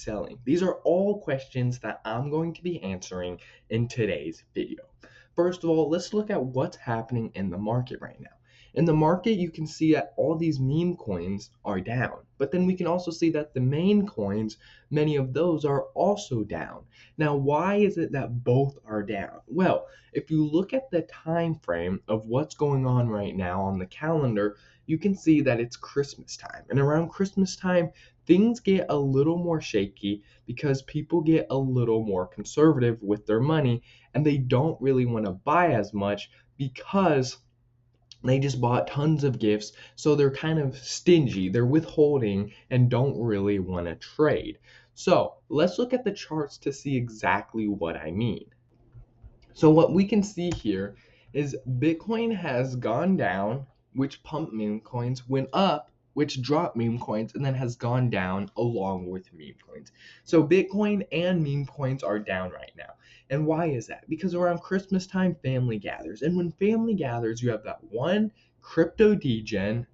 selling? These are all questions that I'm going to be answering in today's video. First of all, let's look at what's happening in the market right now. In the market, you can see that all these meme coins are down, but then we can also see that the main coins, many of those are also down. Now, why is it that both are down? Well, if you look at the time frame of what's going on right now on the calendar, you can see that it's Christmas time. And around Christmas time, things get a little more shaky because people get a little more conservative with their money and they don't really want to buy as much because they just bought tons of gifts, so they're kind of stingy, they're withholding and don't really want to trade. So let's look at the charts to see exactly what I mean. So what we can see here is Bitcoin has gone down, which pumped meme coins, went up, which dropped meme coins, and then has gone down along with meme coins. So Bitcoin and meme coins are down right now. And why is that? Because around Christmas time, family gathers. And when family gathers, you have that one crypto degen,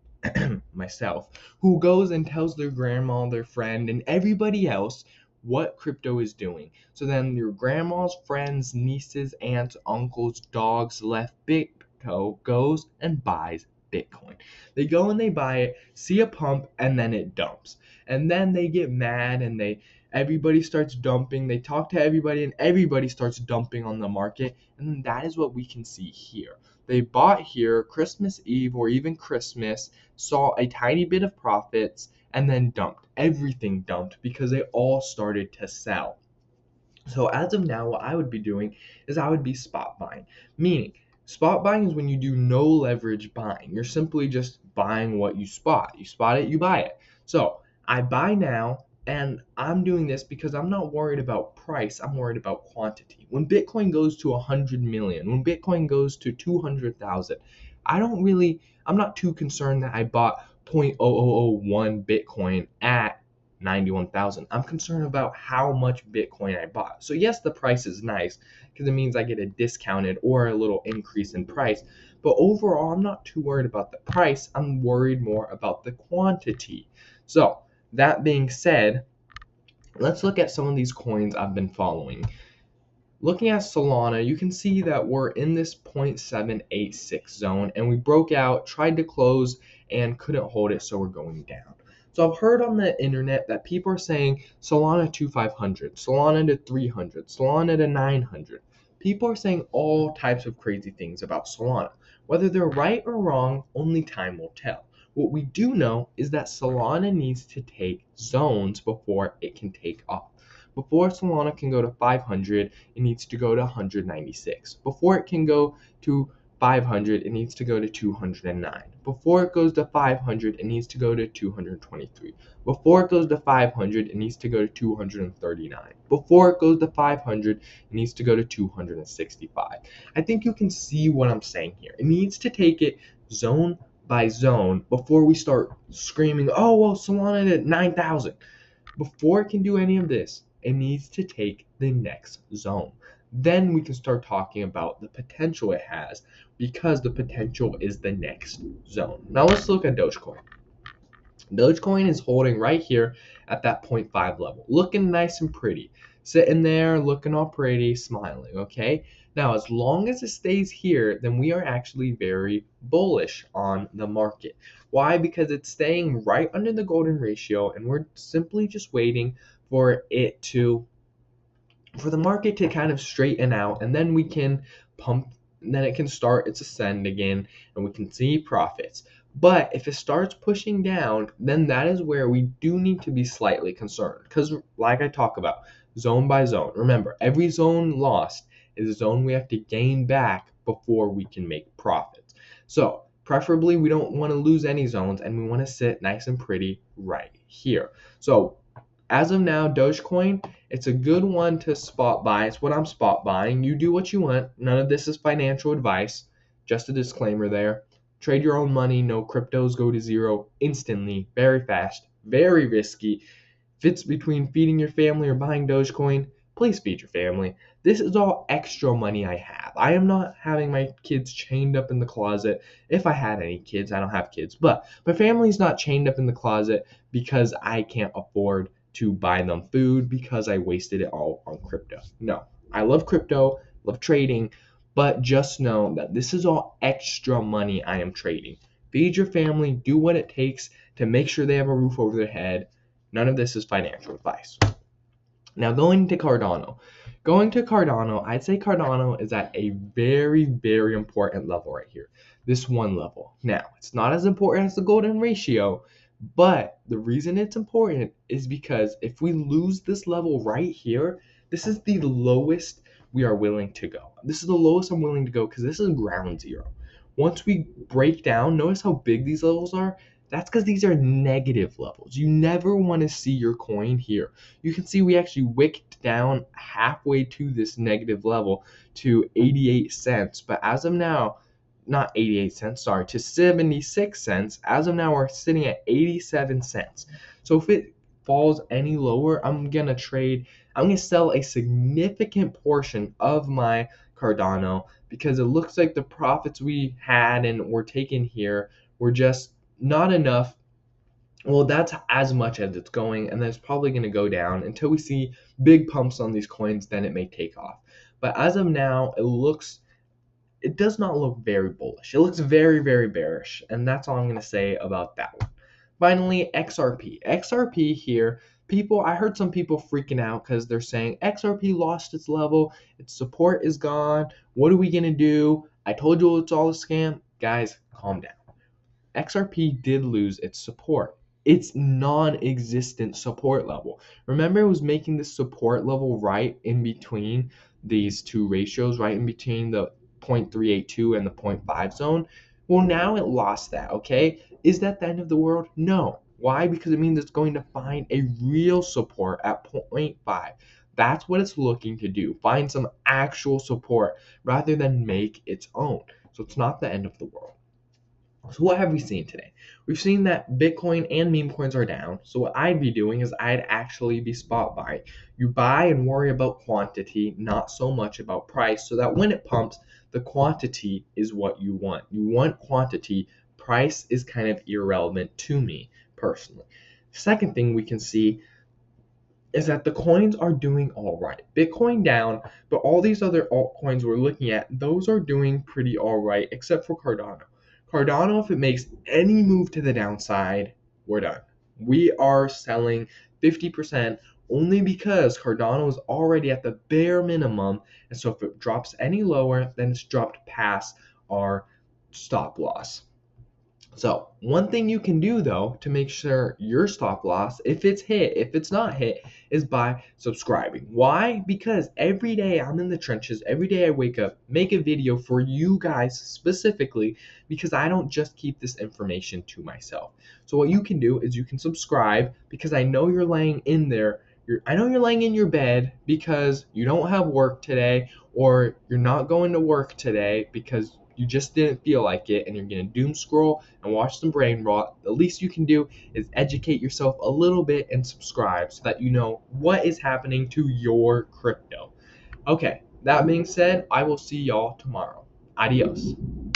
myself, who goes and tells their grandma, their friend, and everybody else what crypto is doing. So then your grandma's friends, nieces, aunts, uncles, dogs left Bitco goes and buys Bitcoin. They go and they buy it, see a pump, and then it dumps. And then they get mad and everybody starts dumping. They talk to everybody and everybody starts dumping on the market. And that is what we can see here. They bought here Christmas Eve or even Christmas, saw a tiny bit of profits, and then dumped. Everything dumped because they all started to sell. So as of now, what I would be doing is I would be spot buying. Meaning, spot buying is when you do no leverage buying. You're simply just buying what you spot. You spot it, you buy it. So I buy now, and I'm doing this because I'm not worried about price. I'm worried about quantity. When Bitcoin goes to 100 million, when Bitcoin goes to 200,000, I'm not too concerned that I bought 0.0001 Bitcoin at 91,000. I'm concerned about how much Bitcoin I bought. So yes, the price is nice because it means I get a discounted or a little increase in price. But overall, I'm not too worried about the price. I'm worried more about the quantity. So that being said, let's look at some of these coins I've been following. Looking at Solana, you can see that we're in this 0.786 zone and we broke out, tried to close, and couldn't hold it, so we're going down. So I've heard on the internet that people are saying Solana to 500, Solana to 300, Solana to 900. People are saying all types of crazy things about Solana. Whether they're right or wrong, only time will tell. What we do know is that Solana needs to take zones before it can take off. Before Solana can go to 500, it needs to go to 196. Before it can go to 500, it needs to go to 209. Before it goes to 500, it needs to go to 223. Before it goes to 500, it needs to go to 239. Before it goes to 500, it needs to go to 265. I think you can see what I'm saying here. It needs to take it zone by zone before we start screaming, oh, well, Solana at 9,000. Before it can do any of this, it needs to take the next zone. Then we can start talking about the potential it has because the potential is the next zone. Now let's look at Dogecoin. Dogecoin is holding right here at that 0.5 level, looking nice and pretty, sitting there looking all pretty, smiling, okay? Now, as long as it stays here, then we are actually very bullish on the market. Why? Because it's staying right under the golden ratio, and we're simply just waiting for the market to kind of straighten out, and then we can pump, and then it can start its ascend again, and we can see profits. But if it starts pushing down, then that is where we do need to be slightly concerned. Because, like I talk about, zone by zone, remember, every zone lost is a zone we have to gain back before we can make profits. So, preferably, we don't want to lose any zones, and we want to sit nice and pretty right here. So, as of now, Dogecoin, it's a good one to spot buy. It's what I'm spot buying. You do what you want. None of this is financial advice. Just a disclaimer there. Trade your own money. No cryptos go to zero instantly, very fast, very risky. If it's between feeding your family or buying Dogecoin, please feed your family. This is all extra money I have. I am not having my kids chained up in the closet. If I had any kids, I don't have kids, but my family's not chained up in the closet because I can't afford to buy them food because I wasted it all on crypto. No, I love crypto, love trading, but just know that this is all extra money I am trading. Feed your family, do what it takes to make sure they have a roof over their head. None of this is financial advice. Now, going to Cardano. Going to Cardano, I'd say Cardano is at a very, very important level right here. This one level. Now, it's not as important as the golden ratio, but the reason it's important is because if we lose this level right here, this is the lowest we are willing to go. This is the lowest I'm willing to go because this is ground zero. Once we break down, notice how big these levels are? That's because these are negative levels. You never want to see your coin here. You can see we actually wicked down halfway to this negative level to 88 cents. But as of now, not 88 cents, sorry, to 76 cents. As of now, we're sitting at 87 cents. So if it falls any lower, I'm going to sell a significant portion of my Cardano because it looks like the profits we had and were taken here were just not enough. Well, that's as much as it's going, and then it's probably going to go down until we see big pumps on these coins, then it may take off. But as of now, it does not look very bullish. It looks very, very bearish, and that's all I'm going to say about that one. Finally, XRP. XRP here, I heard some people freaking out because they're saying XRP lost its level, its support is gone, what are we going to do? I told you it's all a scam. Guys, calm down. XRP did lose its support. Its non-existent support level. Remember, it was making this support level right in between these two ratios, right in between the 0.382 and the 0.5 zone. Well, now it lost that, okay? Is that the end of the world? No. Why? Because it means it's going to find a real support at 0.5. That's what it's looking to do. Find some actual support rather than make its own. So it's not the end of the world. So what have we seen today? We've seen that Bitcoin and meme coins are down. So what I'd be doing is I'd actually be spot buying. You buy and worry about quantity, not so much about price, so that when it pumps, the quantity is what you want. You want quantity. Price is kind of irrelevant to me personally. Second thing we can see is that the coins are doing all right. Bitcoin down, but all these other altcoins we're looking at, those are doing pretty all right, except for Cardano. Cardano, if it makes any move to the downside, we're done. We are selling 50% only because Cardano is already at the bare minimum. And so if it drops any lower, then it's dropped past our stop loss. So one thing you can do though to make sure your stop loss, if it's not hit, is by subscribing. Why? Because every day I'm in the trenches, every day I wake up, make a video for you guys specifically, because I don't just keep this information to myself. So what you can do is you can subscribe, because I know you're laying in there. I know you're laying in your bed because you don't have work today, or you're not going to work today because you just didn't feel like it, and you're going to doom scroll and watch some brain rot. The least you can do is educate yourself a little bit and subscribe so that you know what is happening to your crypto. Okay, that being said, I will see y'all tomorrow. Adios.